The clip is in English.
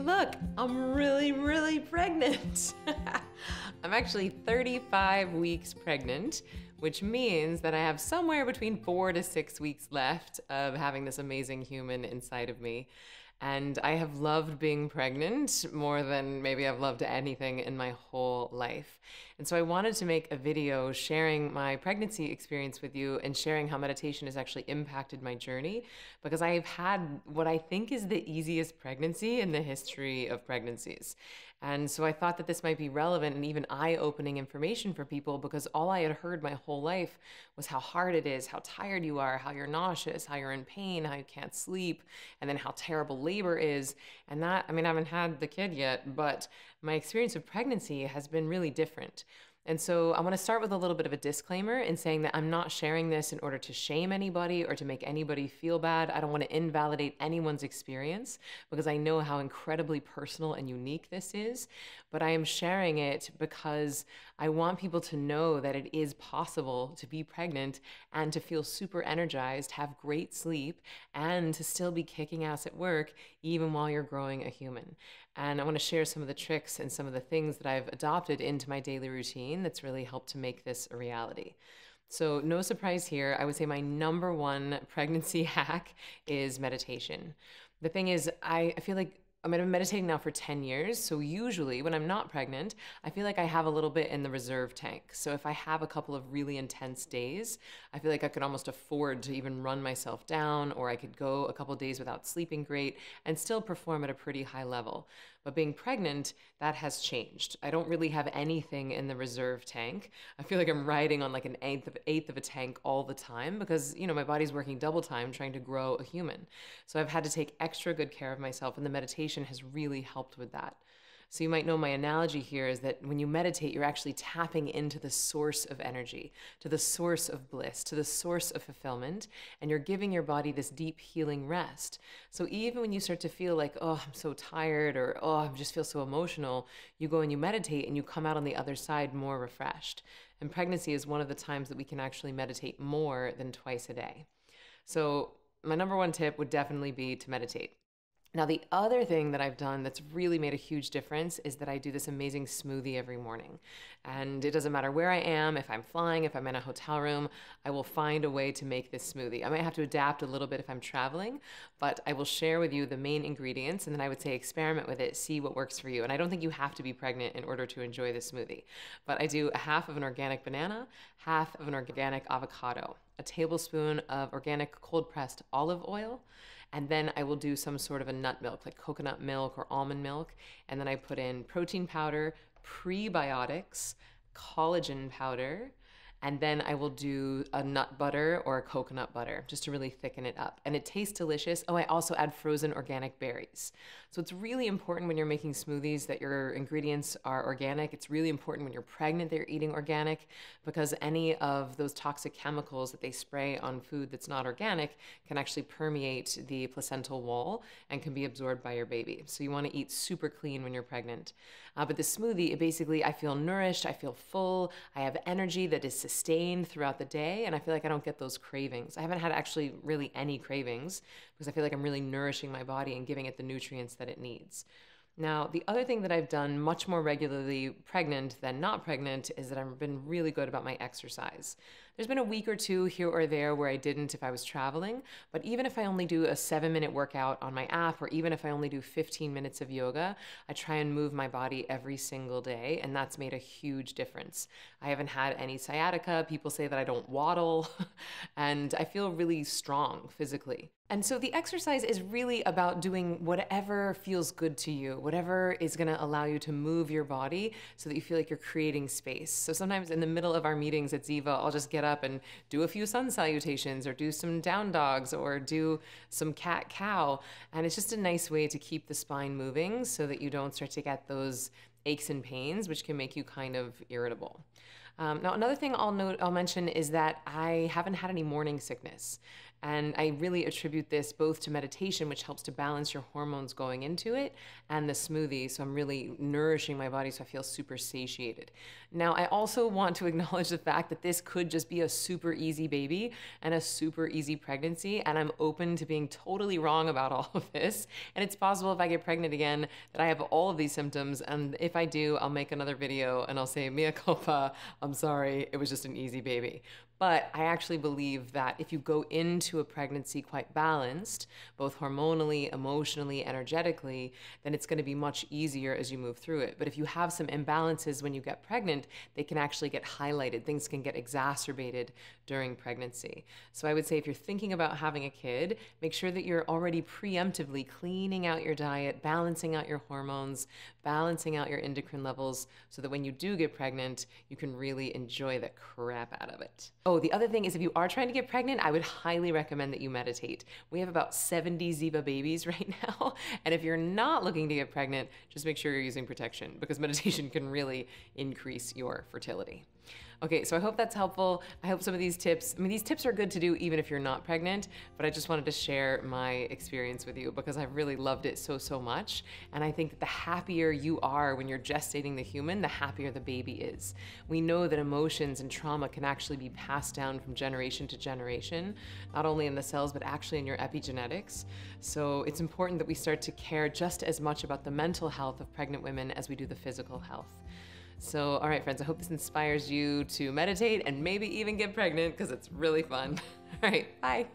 look, I'm really pregnant. I'm actually 35 weeks pregnant, which means that I have somewhere between 4 to 6 weeks left of having this amazing human inside of me. And I have loved being pregnant more than maybe I've loved anything in my whole life. And so I wanted to make a video sharing my pregnancy experience with you and sharing how meditation has actually impacted my journey, because I've had what I think is the easiest pregnancy in the history of pregnancies. And so I thought that this might be relevant and even eye-opening information for people, because all I had heard my whole life was how hard it is, how tired you are, how you're nauseous, how you're in pain, how you can't sleep, and then how terrible labor is. And that, I mean, I haven't had the kid yet, but my experience of pregnancy has been really different. And so I want to start with a little bit of a disclaimer in saying that I'm not sharing this in order to shame anybody or to make anybody feel bad. I don't want to invalidate anyone's experience, because I know how incredibly personal and unique this is. But I am sharing it because I want people to know that it is possible to be pregnant and to feel super energized, have great sleep, and to still be kicking ass at work even while you're growing a human. And I want to share some of the tricks and some of the things that I've adopted into my daily routine that's really helped to make this a reality. So no surprise here, I would say my number one pregnancy hack is meditation. The thing is, I feel like I've been meditating now for 10 years. So usually when I'm not pregnant, I feel like I have a little bit in the reserve tank. So if I have a couple of really intense days, I feel like I could almost afford to even run myself down, or I could go a couple of days without sleeping great and still perform at a pretty high level. But being pregnant, that has changed. I don't really have anything in the reserve tank. I feel like I'm riding on like an eighth of a tank all the time, because, you know, my body's working double time trying to grow a human. So I've had to take extra good care of myself, and the meditation has really helped with that. So you might know my analogy here is that when you meditate, you're actually tapping into the source of energy, to the source of bliss, to the source of fulfillment, and you're giving your body this deep healing rest. So even when you start to feel like, oh, I'm so tired, or oh, I just feel so emotional, you go and you meditate and you come out on the other side more refreshed. And pregnancy is one of the times that we can actually meditate more than twice a day. So my number one tip would definitely be to meditate. Now, the other thing that I've done that's really made a huge difference is that I do this amazing smoothie every morning. And it doesn't matter where I am, if I'm flying, if I'm in a hotel room, I will find a way to make this smoothie. I might have to adapt a little bit if I'm traveling, but I will share with you the main ingredients, and then I would say experiment with it, see what works for you. And I don't think you have to be pregnant in order to enjoy this smoothie. But I do a half of an organic banana, half of an organic avocado, a tablespoon of organic cold-pressed olive oil, and then I will do some sort of a nut milk, like coconut milk or almond milk. And then I put in protein powder, prebiotics, collagen powder, and then I will do a nut butter or a coconut butter just to really thicken it up. And it tastes delicious. Oh, I also add frozen organic berries. So it's really important when you're making smoothies that your ingredients are organic. It's really important when you're pregnant that you're eating organic, because any of those toxic chemicals that they spray on food that's not organic can actually permeate the placental wall and can be absorbed by your baby. So you want to eat super clean when you're pregnant. But the smoothie, basically, I feel nourished, I feel full, I have energy that is sustained throughout the day, and I feel like I don't get those cravings. I haven't had actually really any cravings, because I feel like I'm really nourishing my body and giving it the nutrients that it needs. Now, the other thing that I've done much more regularly pregnant than not pregnant is that I've been really good about my exercise. There's been a week or two here or there where I didn't if I was traveling, but even if I only do a 7-minute workout on my app, or even if I only do 15 minutes of yoga, I try and move my body every single day, and that's made a huge difference. I haven't had any sciatica. People say that I don't waddle, and I feel really strong physically. And so the exercise is really about doing whatever feels good to you, whatever is going to allow you to move your body so that you feel like you're creating space. So sometimes in the middle of our meetings at Ziva, I'll just get up and do a few sun salutations, or do some down dogs, or do some cat cow. And it's just a nice way to keep the spine moving so that you don't start to get those aches and pains, which can make you kind of irritable. Now, another thing I'll mention is that I haven't had any morning sickness. And I really attribute this both to meditation, which helps to balance your hormones going into it, and the smoothie. So I'm really nourishing my body so I feel super satiated. Now, I also want to acknowledge the fact that this could just be a super easy baby and a super easy pregnancy. And I'm open to being totally wrong about all of this. And it's possible if I get pregnant again that I have all of these symptoms. And if I do, I'll make another video and I'll say, mea culpa, I'm sorry, it was just an easy baby. But I actually believe that if you go into a pregnancy quite balanced, both hormonally, emotionally, energetically, then it's going to be much easier as you move through it. But if you have some imbalances when you get pregnant, they can actually get highlighted. Things can get exacerbated during pregnancy. So I would say if you're thinking about having a kid, make sure that you're already preemptively cleaning out your diet, balancing out your hormones, balancing out your endocrine levels, so that when you do get pregnant, you can really enjoy the crap out of it. Oh, the other thing is if you are trying to get pregnant, I would highly recommend that you meditate. We have about 70 Ziva babies right now. And if you're not looking to get pregnant, just make sure you're using protection, because meditation can really increase your fertility. Okay, so I hope that's helpful. I hope some of these tips, these tips are good to do even if you're not pregnant, but I just wanted to share my experience with you because I've really loved it so much. And I think that the happier you are when you're gestating the human, the happier the baby is. We know that emotions and trauma can actually be passed down from generation to generation, not only in the cells, but actually in your epigenetics. So it's important that we start to care just as much about the mental health of pregnant women as we do the physical health. So, all right, friends, I hope this inspires you to meditate and maybe even get pregnant, because it's really fun. All right, bye.